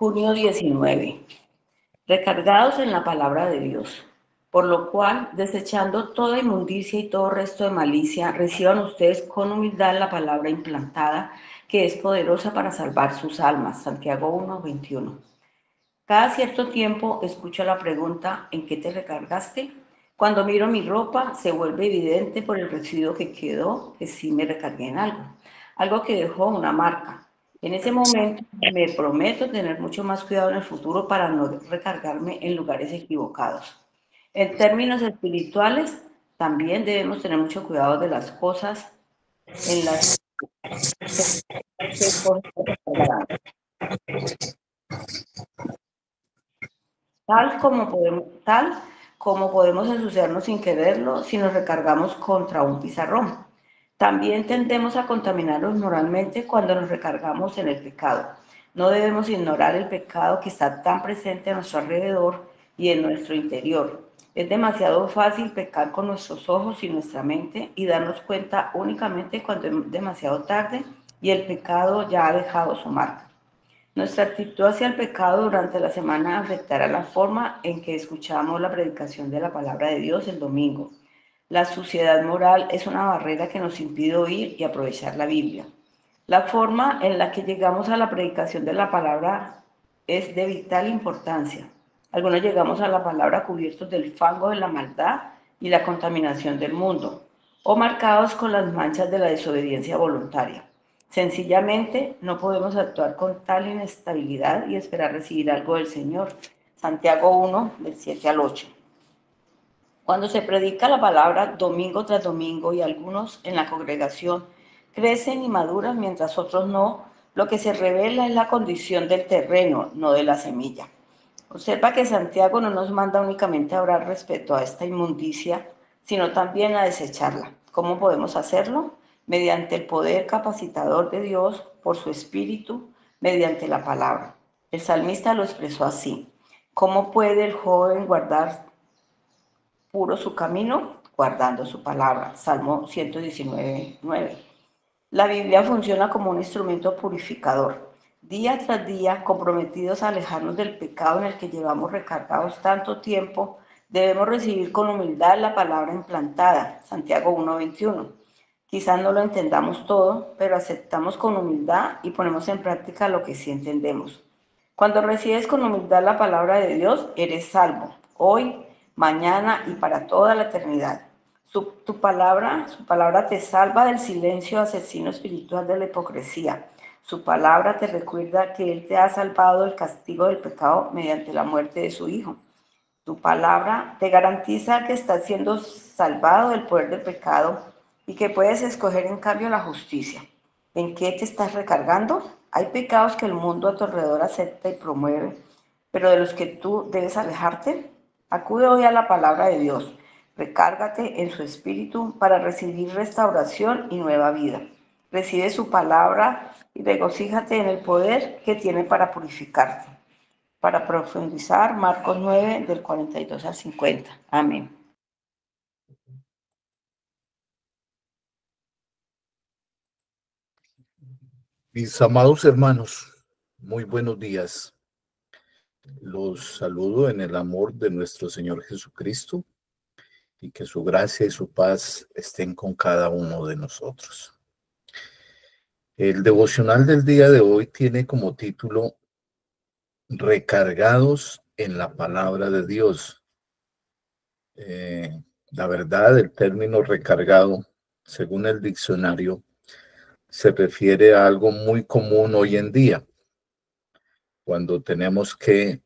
Junio 19. Recargados en la palabra de Dios. Por lo cual, desechando toda inmundicia y todo resto de malicia, reciban ustedes con humildad la palabra implantada, que es poderosa para salvar sus almas. Santiago 1:21. Cada cierto tiempo escucho la pregunta: ¿en qué te recargaste? Cuando miro mi ropa, se vuelve evidente por el residuo que quedó que sí me recargué en algo que dejó una marca. En ese momento me prometo tener mucho más cuidado en el futuro para no recargarme en lugares equivocados. En términos espirituales, también debemos tener mucho cuidado de las cosas en las que escogemos recargar. Tal como podemos ensuciarnos sin quererlo si nos recargamos contra un pizarrón. También tendemos a contaminarnos moralmente cuando nos recargamos en el pecado. No debemos ignorar el pecado que está tan presente a nuestro alrededor y en nuestro interior. Es demasiado fácil pecar con nuestros ojos y nuestra mente y darnos cuenta únicamente cuando es demasiado tarde y el pecado ya ha dejado su marca. Nuestra actitud hacia el pecado durante la semana afectará la forma en que escuchamos la predicación de la palabra de Dios el domingo. La suciedad moral es una barrera que nos impide oír y aprovechar la Biblia. La forma en la que llegamos a la predicación de la palabra es de vital importancia. Algunos llegamos a la palabra cubiertos del fango de la maldad y la contaminación del mundo, o marcados con las manchas de la desobediencia voluntaria. Sencillamente no podemos actuar con tal inestabilidad y esperar recibir algo del Señor. Santiago 1, del 7 al 8. Cuando se predica la palabra domingo tras domingo y algunos en la congregación crecen y maduran mientras otros no, lo que se revela es la condición del terreno, no de la semilla. Observa que Santiago no nos manda únicamente a orar respecto a esta inmundicia, sino también a desecharla. ¿Cómo podemos hacerlo? Mediante el poder capacitador de Dios, por su espíritu, mediante la palabra. El salmista lo expresó así: ¿cómo puede el joven guardar puro su camino? Guardando su palabra. Salmo 119:9. La Biblia funciona como un instrumento purificador. Día tras día, comprometidos a alejarnos del pecado en el que llevamos recargados tanto tiempo, debemos recibir con humildad la palabra implantada. Santiago 1:21. Quizás no lo entendamos todo, pero aceptamos con humildad y ponemos en práctica lo que sí entendemos. Cuando recibes con humildad la palabra de Dios, eres salvo, hoy, mañana y para toda la eternidad. Su palabra te salva del silencio asesino espiritual de la hipocresía. Su palabra te recuerda que Él te ha salvado del castigo del pecado mediante la muerte de su Hijo. Tu palabra te garantiza que estás siendo salvado del poder del pecado y que puedes escoger en cambio la justicia. ¿En qué te estás recargando? Hay pecados que el mundo a tu alrededor acepta y promueve, pero de los que tú debes alejarte. Acude hoy a la palabra de Dios. Recárgate en su espíritu para recibir restauración y nueva vida. Recibe su palabra y regocíjate en el poder que tiene para purificarte. Para profundizar, Marcos 9, del 42 al 50. Amén. Mis amados hermanos, muy buenos días. Los saludo en el amor de nuestro Señor Jesucristo y que su gracia y su paz estén con cada uno de nosotros. El devocional del día de hoy tiene como título Recargados en la palabra de Dios. La verdad, el término recargado, según el diccionario, se refiere a algo muy común hoy en día, cuando tenemos que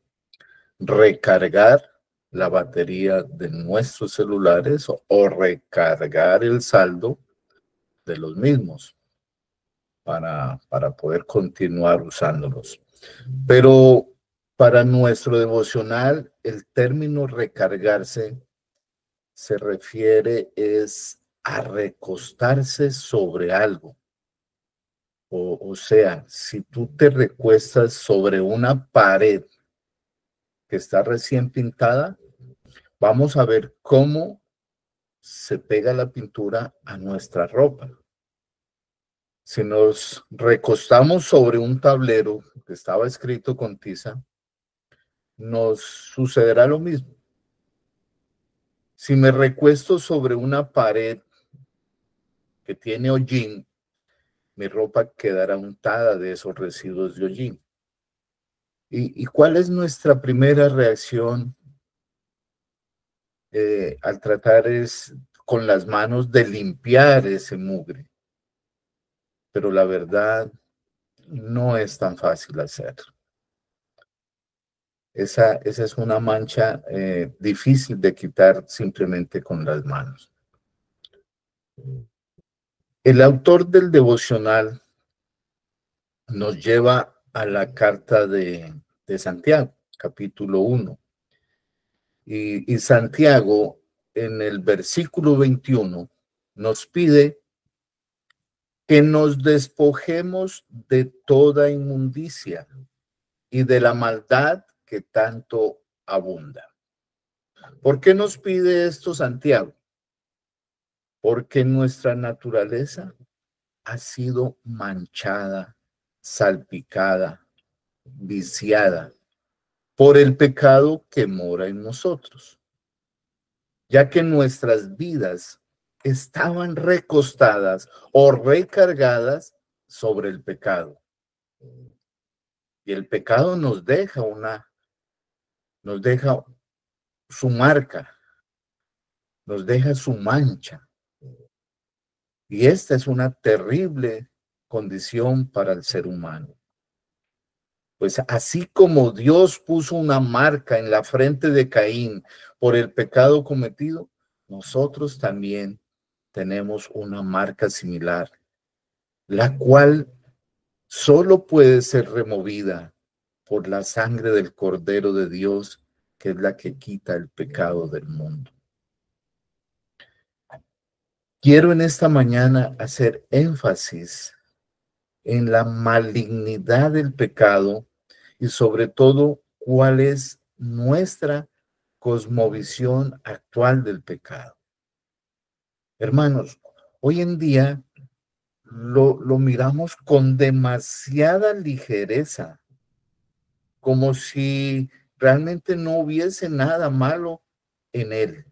recargar la batería de nuestros celulares o recargar el saldo de los mismos para poder continuar usándolos. Pero para nuestro devocional, el término recargarse se refiere es a recostarse sobre algo. O sea, si tú te recuestas sobre una pared que está recién pintada, vamos a ver cómo se pega la pintura a nuestra ropa. Si nos recostamos sobre un tablero que estaba escrito con tiza, nos sucederá lo mismo. Si me recuesto sobre una pared que tiene hollín, mi ropa quedará untada de esos residuos de hollín. ¿Y cuál es nuestra primera reacción al tratar con las manos de limpiar ese mugre? Pero la verdad no es tan fácil hacerlo. Esa es una mancha difícil de quitar simplemente con las manos. El autor del devocional nos lleva a la carta de Santiago, capítulo 1. Y Santiago, en el versículo 21, nos pide que nos despojemos de toda inmundicia y de la maldad que tanto abunda. ¿Por qué nos pide esto Santiago? Porque nuestra naturaleza ha sido manchada, salpicada, viciada por el pecado que mora en nosotros, ya que nuestras vidas estaban recostadas o recargadas sobre el pecado. Y el pecado nos deja su marca, nos deja su mancha. Y esta es una terrible condición para el ser humano. Pues así como Dios puso una marca en la frente de Caín por el pecado cometido, nosotros también tenemos una marca similar, la cual solo puede ser removida por la sangre del Cordero de Dios, que es la que quita el pecado del mundo. Quiero en esta mañana hacer énfasis en la malignidad del pecado y sobre todo cuál es nuestra cosmovisión actual del pecado. Hermanos, hoy en día lo miramos con demasiada ligereza, como si realmente no hubiese nada malo en él.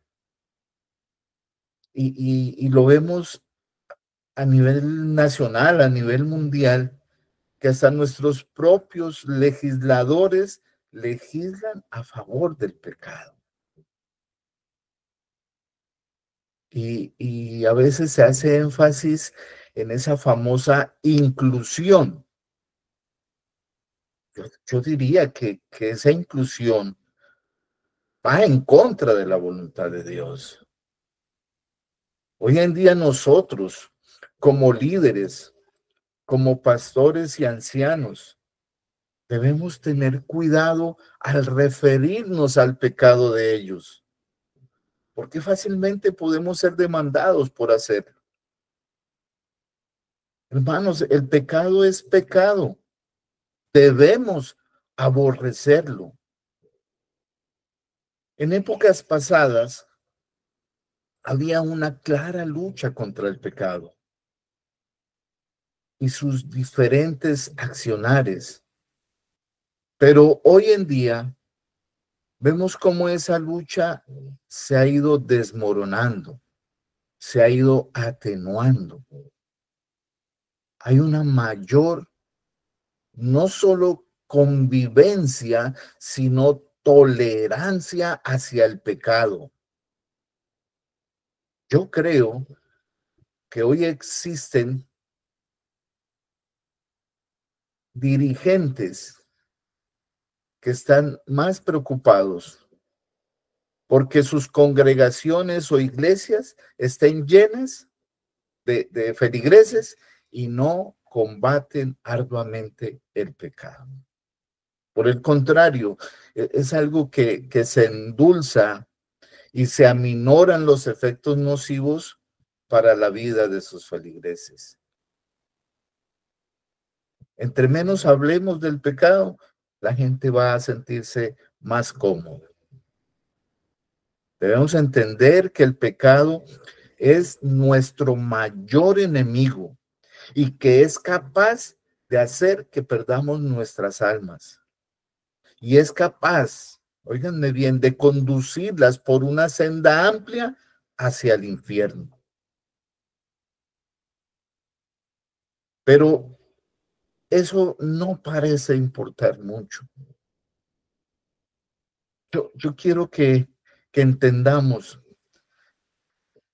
Y lo vemos a nivel nacional, a nivel mundial, que hasta nuestros propios legisladores legislan a favor del pecado. Y a veces se hace énfasis en esa famosa inclusión. Yo diría que esa inclusión va en contra de la voluntad de Dios. Hoy en día nosotros, como líderes, como pastores y ancianos, debemos tener cuidado al referirnos al pecado de ellos, porque fácilmente podemos ser demandados por hacerlo. Hermanos, el pecado es pecado. Debemos aborrecerlo. En épocas pasadas había una clara lucha contra el pecado y sus diferentes accionares. Pero hoy en día vemos cómo esa lucha se ha ido desmoronando, se ha ido atenuando. Hay una mayor, no solo convivencia, sino tolerancia hacia el pecado. Yo creo que hoy existen dirigentes que están más preocupados porque sus congregaciones o iglesias estén llenas de feligreses y no combaten arduamente el pecado. Por el contrario, es algo que se endulza y se aminoran los efectos nocivos para la vida de sus feligreses. Entre menos hablemos del pecado, la gente va a sentirse más cómoda. Debemos entender que el pecado es nuestro mayor enemigo y que es capaz de hacer que perdamos nuestras almas. Y es capaz, óiganme bien, de conducirlas por una senda amplia hacia el infierno. Pero eso no parece importar mucho. Yo quiero que entendamos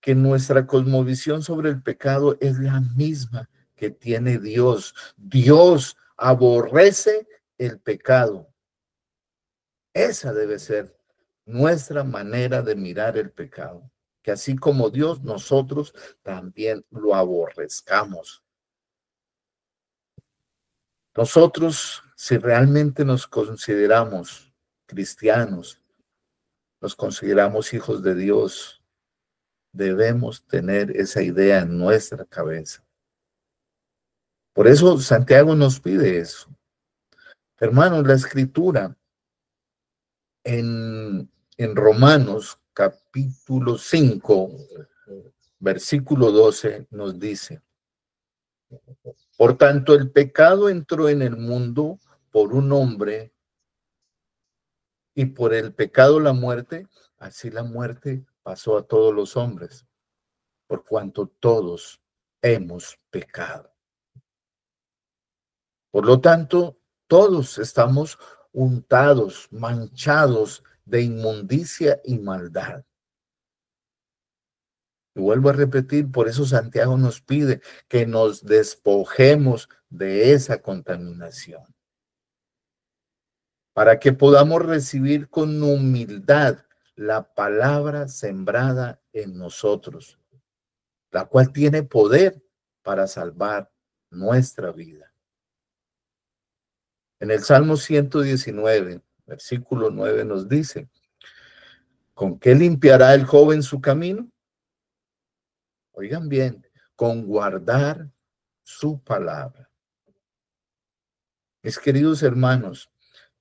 que nuestra cosmovisión sobre el pecado es la misma que tiene Dios. Dios aborrece el pecado. Esa debe ser nuestra manera de mirar el pecado. Que así como Dios, nosotros también lo aborrezcamos. Nosotros, si realmente nos consideramos cristianos, nos consideramos hijos de Dios, debemos tener esa idea en nuestra cabeza. Por eso Santiago nos pide eso. Hermanos, la escritura en Romanos capítulo 5, versículo 12 nos dice: por tanto, el pecado entró en el mundo por un hombre y por el pecado la muerte, así la muerte pasó a todos los hombres, por cuanto todos hemos pecado. Por lo tanto, todos estamos untados, manchados de inmundicia y maldad. Y vuelvo a repetir, por eso Santiago nos pide que nos despojemos de esa contaminación, para que podamos recibir con humildad la palabra sembrada en nosotros, la cual tiene poder para salvar nuestra vida. En el Salmo 119, versículo 9 nos dice: ¿con qué limpiará el joven su camino? Oigan bien, con guardar su palabra. Mis queridos hermanos,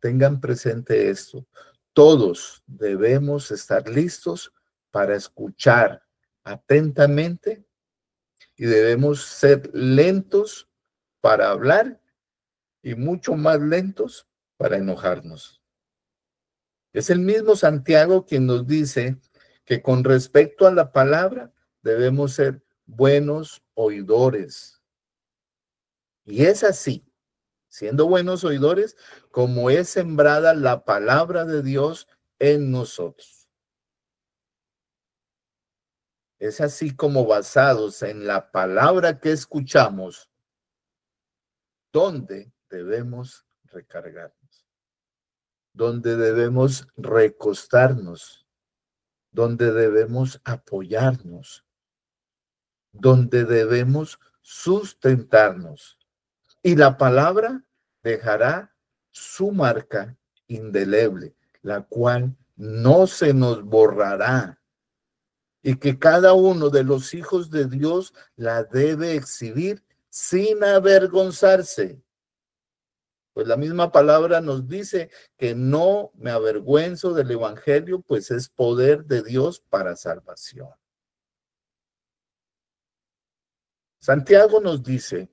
tengan presente esto. Todos debemos estar listos para escuchar atentamente y debemos ser lentos para hablar y mucho más lentos para enojarnos. Es el mismo Santiago quien nos dice que con respecto a la palabra debemos ser buenos oidores. Y es así, siendo buenos oidores, como es sembrada la palabra de Dios en nosotros. Es así como basados en la palabra que escuchamos, donde debemos recargarnos, donde debemos recostarnos, donde debemos apoyarnos, donde debemos sustentarnos. Y la palabra dejará su marca indeleble, la cual no se nos borrará, y que cada uno de los hijos de Dios la debe exhibir sin avergonzarse. Pues la misma palabra nos dice que no me avergüenzo del evangelio, pues es poder de Dios para salvación. Santiago nos dice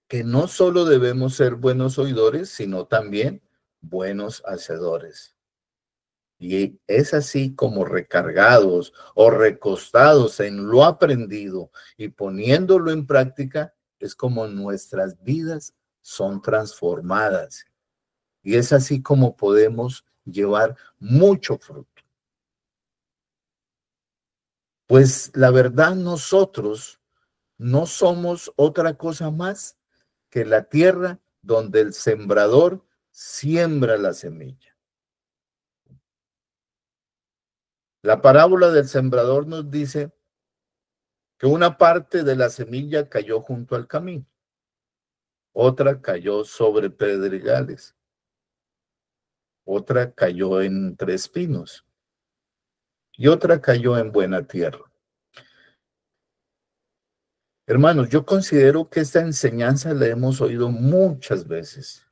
que no solo debemos ser buenos oidores, sino también buenos hacedores. Y es así como recargados o recostados en lo aprendido y poniéndolo en práctica, es como nuestras vidas son transformadas. Y es así como podemos llevar mucho fruto. Pues la verdad, nosotros no somos otra cosa más que la tierra donde el sembrador siembra la semilla. La parábola del sembrador nos dice que una parte de la semilla cayó junto al camino, otra cayó sobre pedregales, otra cayó entre espinos y otra cayó en buena tierra. Hermanos, yo considero que esta enseñanza la hemos oído muchas veces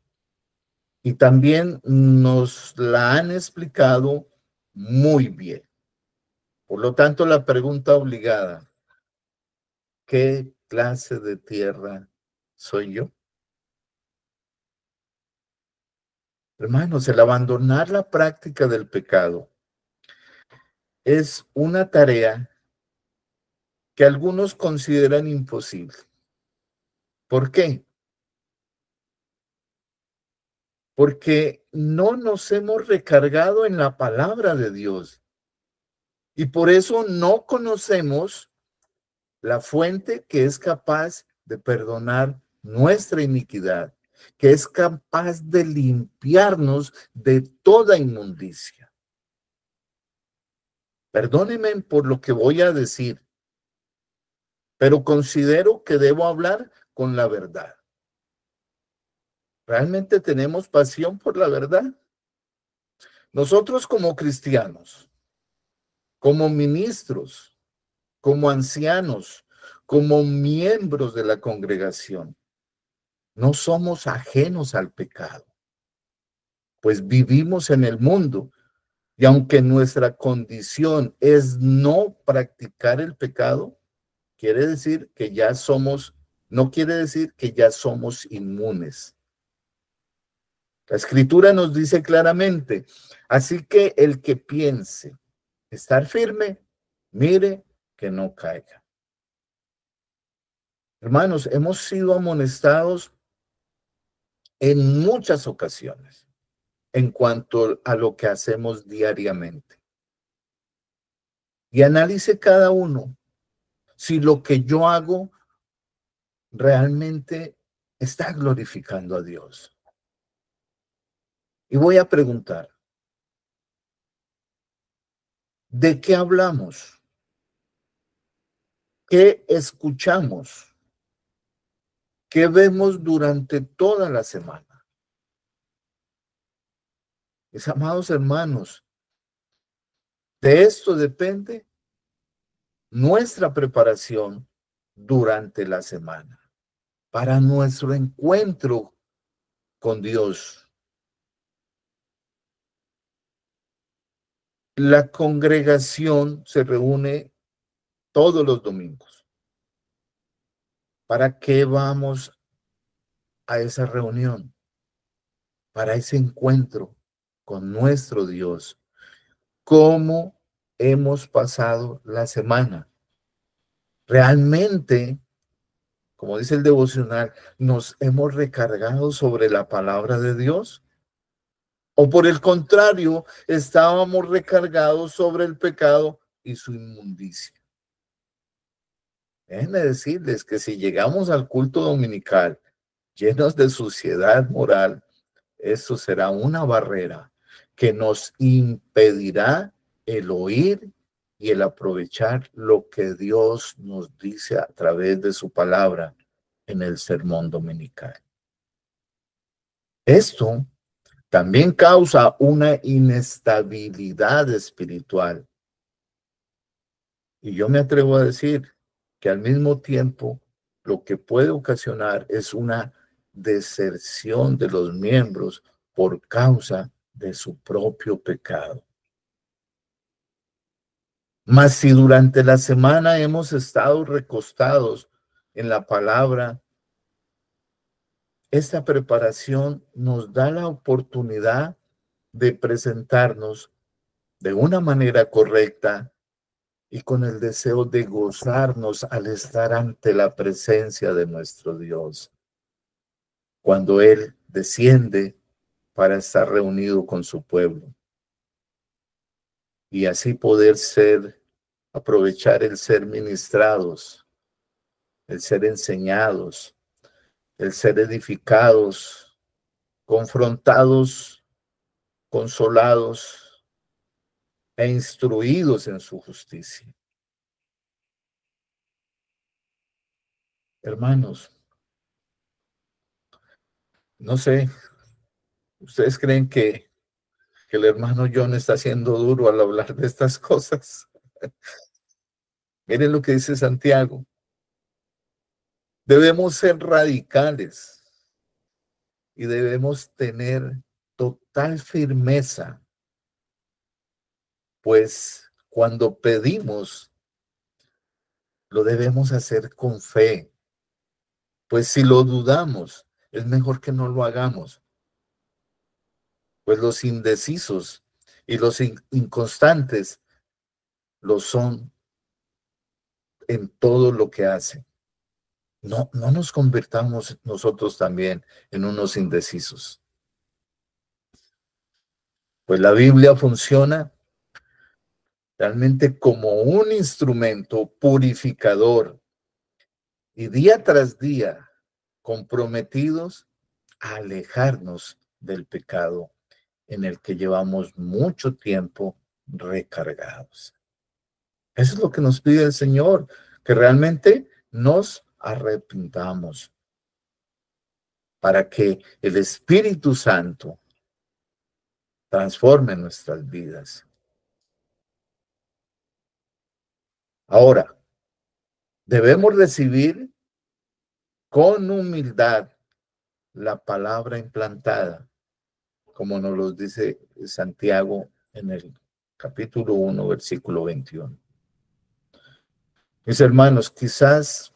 y también nos la han explicado muy bien. Por lo tanto, la pregunta obligada: ¿qué clase de tierra soy yo? Hermanos, el abandonar la práctica del pecado es una tarea que algunos consideran imposible. ¿Por qué? Porque no nos hemos recargado en la palabra de Dios y por eso no conocemos la fuente que es capaz de perdonar nuestra iniquidad, que es capaz de limpiarnos de toda inmundicia. Perdónenme por lo que voy a decir, pero considero que debo hablar con la verdad. ¿Realmente tenemos pasión por la verdad? Nosotros como cristianos, como ministros, como ancianos, como miembros de la congregación, no somos ajenos al pecado, pues vivimos en el mundo y aunque nuestra condición es no practicar el pecado, quiere decir que ya somos, no quiere decir que ya somos inmunes. La escritura nos dice claramente, así que el que piense estar firme, mire que no caiga. Hermanos, hemos sido amonestados en muchas ocasiones en cuanto a lo que hacemos diariamente. Y analice cada uno si lo que yo hago realmente está glorificando a Dios. Y voy a preguntar, ¿de qué hablamos? ¿Qué escuchamos? ¿Qué vemos durante toda la semana? Mis amados hermanos, de esto depende nuestra preparación durante la semana para nuestro encuentro con Dios. La congregación se reúne todos los domingos. ¿Para qué vamos a esa reunión? Para ese encuentro con nuestro Dios. ¿Cómo hemos pasado la semana? ¿Realmente, como dice el devocional, nos hemos recargado sobre la palabra de Dios? ¿O por el contrario, estábamos recargados sobre el pecado y su inmundicia? Déjenme decirles que si llegamos al culto dominical llenos de suciedad moral, eso será una barrera que nos impedirá el oír y el aprovechar lo que Dios nos dice a través de su palabra en el sermón dominical. Esto también causa una inestabilidad espiritual. Y yo me atrevo a decir que al mismo tiempo lo que puede ocasionar es una deserción de los miembros por causa de su propio pecado. Mas si durante la semana hemos estado recostados en la palabra, esta preparación nos da la oportunidad de presentarnos de una manera correcta y con el deseo de gozarnos al estar ante la presencia de nuestro Dios, cuando Él desciende para estar reunido con su pueblo. Y así poder aprovechar el ser ministrados, el ser enseñados, el ser edificados, confrontados, consolados e instruidos en su justicia. Hermanos, no sé, ¿ustedes creen que el hermano John está siendo duro al hablar de estas cosas? Miren lo que dice Santiago. Debemos ser radicales y debemos tener total firmeza, pues cuando pedimos, lo debemos hacer con fe, Pues si lo dudamos, es mejor que no lo hagamos. Pues los indecisos y los inconstantes lo son en todo lo que hacen. No nos convirtamos nosotros también en unos indecisos. Pues la Biblia funciona realmente como un instrumento purificador y día tras día comprometidos a alejarnos del pecado en el que llevamos mucho tiempo recargados. Eso es lo que nos pide el Señor, que realmente nos arrepintamos para que el Espíritu Santo transforme nuestras vidas. Ahora, debemos recibir con humildad la palabra implantada, como nos lo dice Santiago en el capítulo 1, versículo 21. Mis hermanos, quizás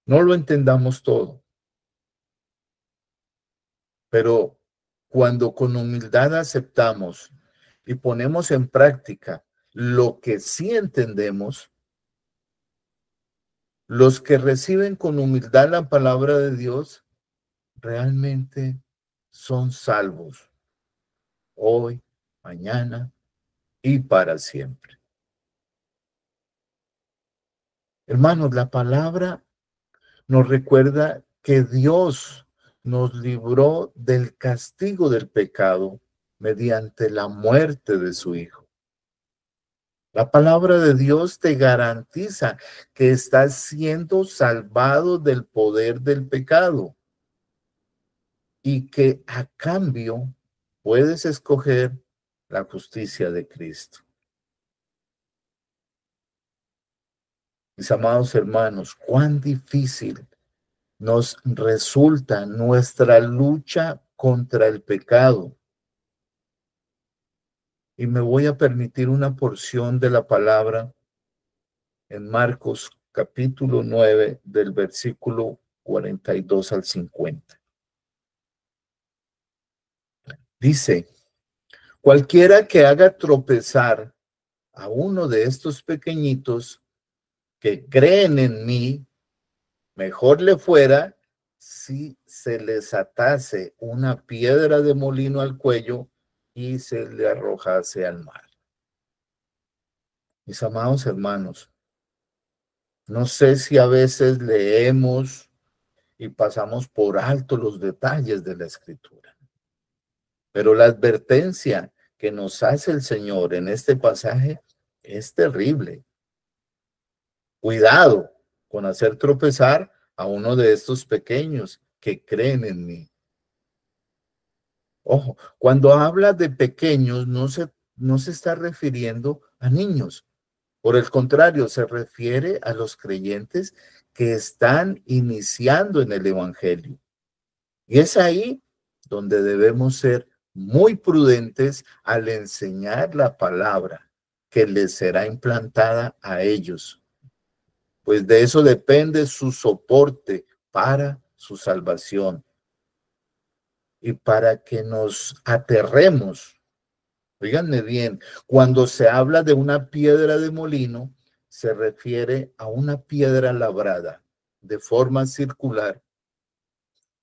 no lo entendamos todo, pero cuando con humildad aceptamos y ponemos en práctica lo que sí entendemos, los que reciben con humildad la palabra de Dios realmente son salvos hoy, mañana y para siempre. Hermanos, la palabra nos recuerda que Dios nos libró del castigo del pecado mediante la muerte de su Hijo. La palabra de Dios te garantiza que estás siendo salvado del poder del pecado y que a cambio puedes escoger la justicia de Cristo. Mis amados hermanos, cuán difícil nos resulta nuestra lucha contra el pecado. Y me voy a permitir una porción de la palabra en Marcos capítulo 9 del versículo 42 al 50. Dice, cualquiera que haga tropezar a uno de estos pequeñitos que creen en mí, mejor le fuera si se les atase una piedra de molino al cuello y se le arrojase al mar. Mis amados hermanos, no sé si a veces leemos y pasamos por alto los detalles de la Escritura, pero la advertencia que nos hace el Señor en este pasaje es terrible. Cuidado con hacer tropezar a uno de estos pequeños que creen en mí. Ojo, cuando habla de pequeños no se está refiriendo a niños. Por el contrario, se refiere a los creyentes que están iniciando en el Evangelio. Y es ahí donde debemos ser muy prudentes al enseñar la palabra que les será implantada a ellos. Pues de eso depende su soporte para su salvación. Y para que nos aterremos, oíganme bien, cuando se habla de una piedra de molino, se refiere a una piedra labrada de forma circular,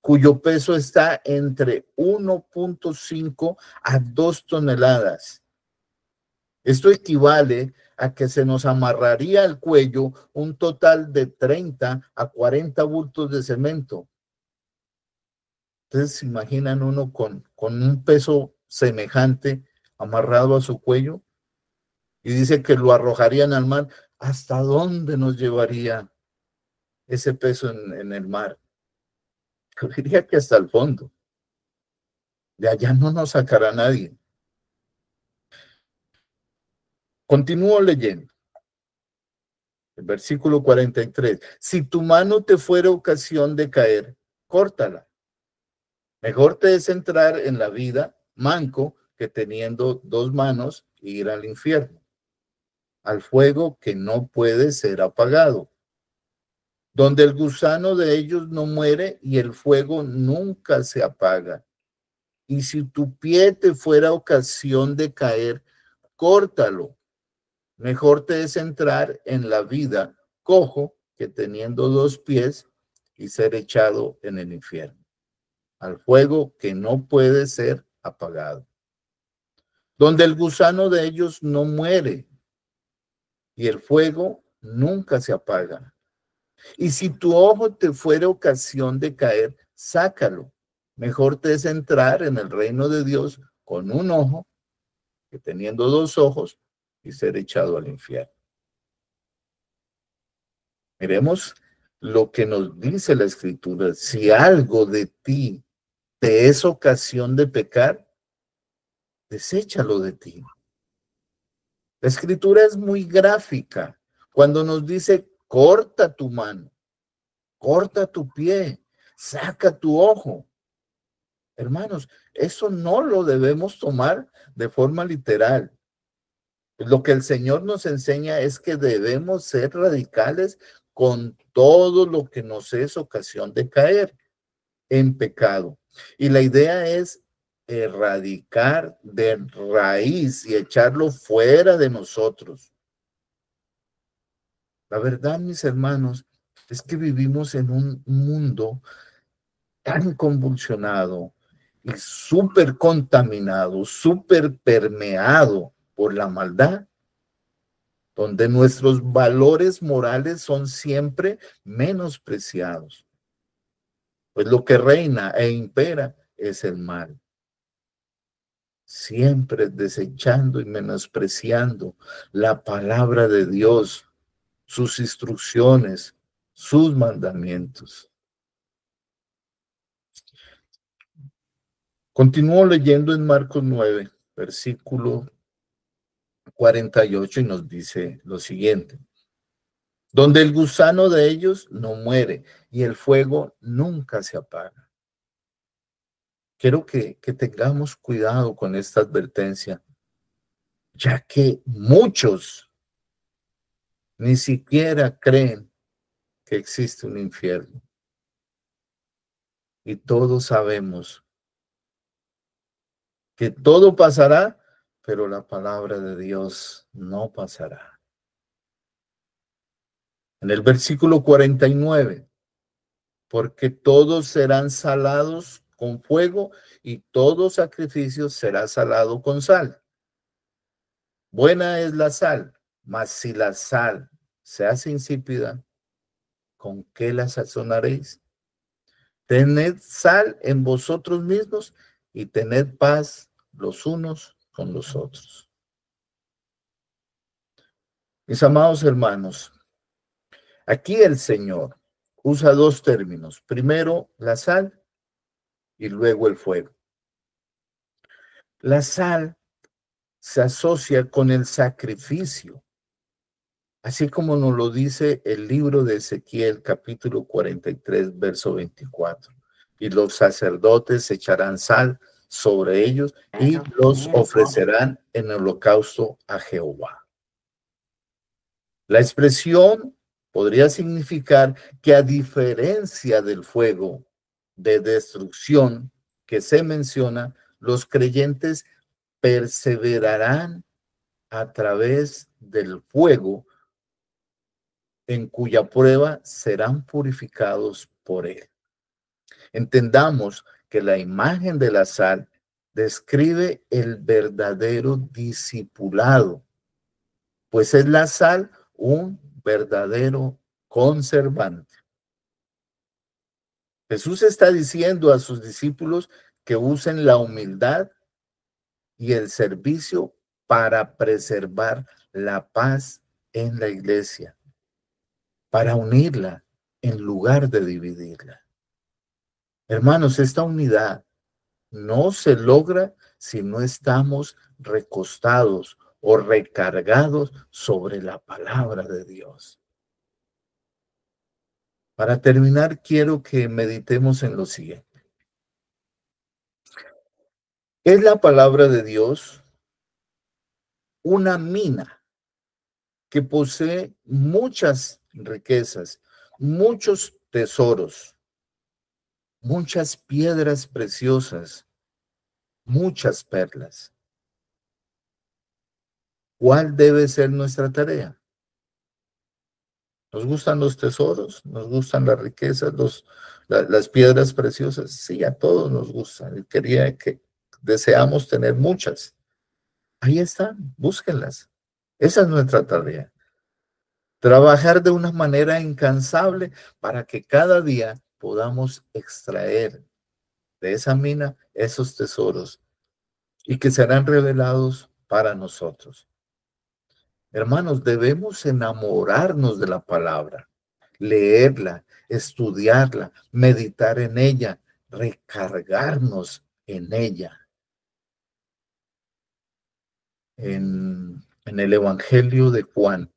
cuyo peso está entre 1.5 a 2 toneladas. Esto equivale a que se nos amarraría al cuello un total de 30 a 40 bultos de cemento. Entonces, ¿se imaginan uno con un peso semejante amarrado a su cuello? Y dice que lo arrojarían al mar. ¿Hasta dónde nos llevaría ese peso en el mar? Yo diría que hasta el fondo. De allá no nos sacará nadie. Continúo leyendo. El versículo 43. Si tu mano te fuera ocasión de caer, córtala. Mejor te es entrar en la vida manco que teniendo 2 manos ir al infierno, al fuego que no puede ser apagado, donde el gusano de ellos no muere y el fuego nunca se apaga. Y si tu pie te fuera ocasión de caer, córtalo. Mejor te es entrar en la vida cojo que teniendo 2 pies y ser echado en el infierno, al fuego que no puede ser apagado, donde el gusano de ellos no muere y el fuego nunca se apaga. Y si tu ojo te fuera ocasión de caer, sácalo. Mejor te es entrar en el reino de Dios con un ojo que teniendo 2 ojos y ser echado al infierno. Miremos lo que nos dice la Escritura. Si algo de ti te es ocasión de pecar, deséchalo de ti. La Escritura es muy gráfica cuando nos dice, corta tu mano, corta tu pie, saca tu ojo. Hermanos, eso no lo debemos tomar de forma literal. Lo que el Señor nos enseña es que debemos ser radicales con todo lo que nos es ocasión de caer en pecado. Y la idea es erradicar de raíz y echarlo fuera de nosotros. La verdad, mis hermanos, es que vivimos en un mundo tan convulsionado y súper contaminado, súper permeado por la maldad, donde nuestros valores morales son siempre menospreciados. Pues lo que reina e impera es el mal. Siempre desechando y menospreciando la palabra de Dios, sus instrucciones, sus mandamientos. Continúo leyendo en Marcos 9, versículo 48 y nos dice lo siguiente. Donde el gusano de ellos no muere y el fuego nunca se apaga. Quiero que tengamos cuidado con esta advertencia, ya que muchos ni siquiera creen que existe un infierno. Y todos sabemos que todo pasará, pero la palabra de Dios no pasará. En el versículo 49, porque todos serán salados con fuego y todo sacrificio será salado con sal. Buena es la sal, mas si la sal se hace insípida, ¿con qué la sazonaréis? Tened sal en vosotros mismos y tened paz los unos con los otros. Mis amados hermanos, aquí el Señor usa 2 términos. Primero, la sal y luego el fuego. La sal se asocia con el sacrificio, así como nos lo dice el libro de Ezequiel, capítulo 43, verso 24. Y los sacerdotes echarán sal sobre ellos y los ofrecerán en holocausto a Jehová. La expresión podría significar que a diferencia del fuego de destrucción que se menciona, los creyentes perseverarán a través del fuego en cuya prueba serán purificados por él. Entendamos que la imagen de la sal describe el verdadero discipulado, pues es la sal un verdadero conservante. Jesús está diciendo a sus discípulos que usen la humildad y el servicio para preservar la paz en la iglesia, para unirla en lugar de dividirla. Hermanos, esta unidad no se logra si no estamos recostados o recargados sobre la palabra de Dios. Para terminar, quiero que meditemos en lo siguiente. ¿Es la palabra de Dios una mina que posee muchas riquezas, muchos tesoros, muchas piedras preciosas, muchas perlas. ¿Cuál debe ser nuestra tarea? ¿Nos gustan los tesoros? ¿Nos gustan las riquezas, las piedras preciosas? Sí, a todos nos gustan. Deseamos tener muchas. Ahí están, búsquenlas. Esa es nuestra tarea. Trabajar de una manera incansable para que cada día podamos extraer de esa mina esos tesoros y que serán revelados para nosotros. Hermanos, debemos enamorarnos de la palabra, leerla, estudiarla, meditar en ella, recargarnos en ella. En el Evangelio de Juan,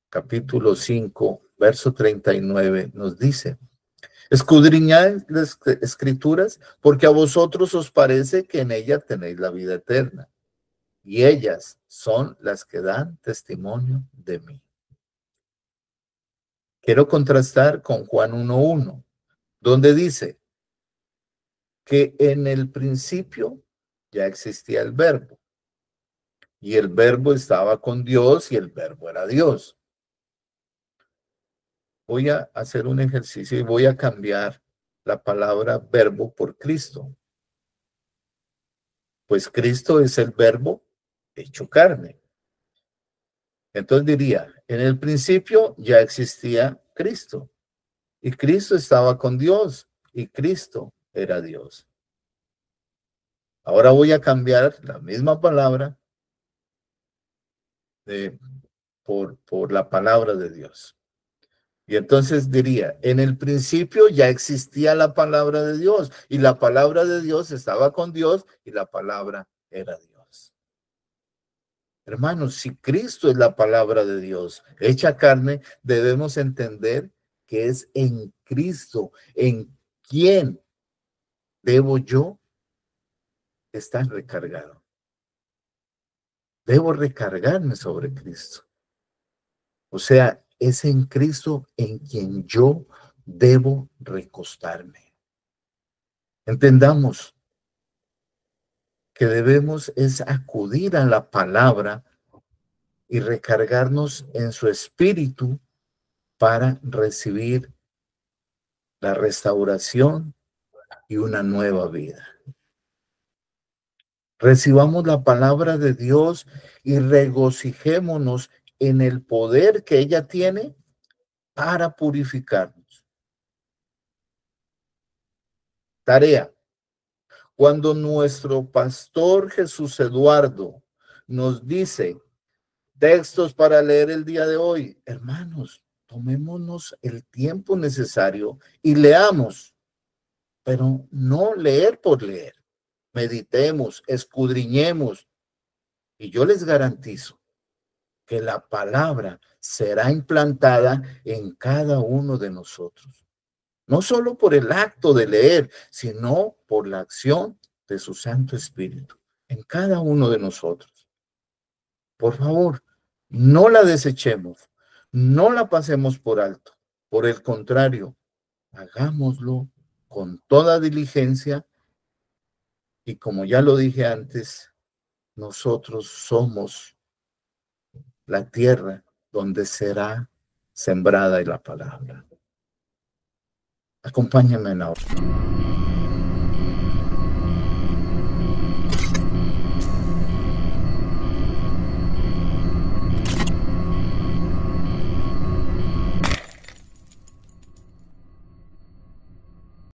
capítulo 5, verso 39, nos dice: escudriñad las escrituras, porque a vosotros os parece que en ella tenéis la vida eterna, y ellas son las que dan testimonio de mí. Quiero contrastar con Juan 1:1, donde dice que en el principio ya existía el verbo, y el verbo estaba con Dios, y el verbo era Dios. Voy a hacer un ejercicio y voy a cambiar la palabra verbo por Cristo. Pues Cristo es el verbo hecho carne. Entonces diría, en el principio ya existía Cristo, y Cristo estaba con Dios, y Cristo era Dios. Ahora voy a cambiar la misma palabra por la palabra de Dios. Y entonces diría, en el principio ya existía la palabra de Dios, y la palabra de Dios estaba con Dios, y la palabra era Dios. Hermanos, si Cristo es la palabra de Dios hecha carne, debemos entender que es en Cristo, en quien debo yo estar recargado. Debo recargarme sobre Cristo. O sea, es en Cristo en quien yo debo recostarme. Entendamos que debemos es acudir a la palabra y recargarnos en su espíritu para recibir la restauración y una nueva vida. Recibamos la palabra de Dios y regocijémonos en el poder que ella tiene para purificarnos. Tarea. Cuando nuestro pastor Jesús Eduardo nos dice textos para leer el día de hoy, hermanos, tomémonos el tiempo necesario y leamos, pero no leer por leer. Meditemos, escudriñemos, y yo les garantizo que la palabra será implantada en cada uno de nosotros. No solo por el acto de leer, sino por la acción de su Santo Espíritu en cada uno de nosotros. Por favor, no la desechemos, no la pasemos por alto. Por el contrario, hagámoslo con toda diligencia y, como ya lo dije antes, nosotros somos la tierra donde será sembrada la palabra. Acompáñenme en la oración.